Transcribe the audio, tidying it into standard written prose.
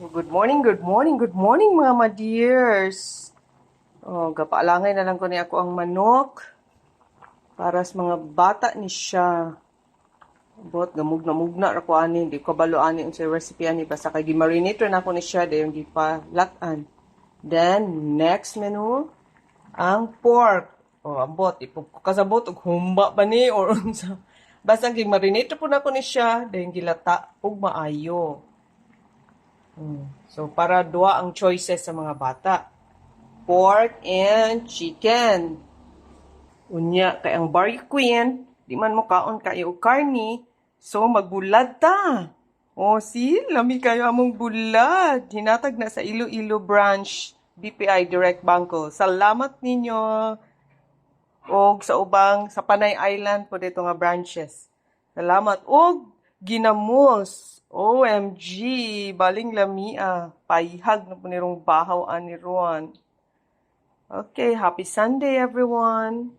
Good morning, good morning, good morning mga ma-dears. Oh, gapaalangay na lang ko ni ako ang manok para sa mga bata ni siya. Bot gamugna-mugna ra ko ani, di ko balo ani ang sa recipe ani basta kay gi-marinate na ako ni siya dayon di pa latan. Then next menu ang pork. Oh, ambot kasabot og humba ba ni or unsa. Basta gi-marinate po na ako ni siya dayon gilata og maayo. So, para dua ang choices sa mga bata. Pork and chicken. Unya, kay ang Barry Queen, di man mo kaon kayo og karni, so magbulad ta. O, lami kayo among bulad. Hinatag na sa Iloilo branch, BPI Direct Bangko. Salamat ninyo. Og sa ubang, sa Panay Island po dito nga branches. Salamat. Og ginamos. OMG, baling lamia. Paihag na po nirong bahaw ani Ron. Okay, happy Sunday everyone.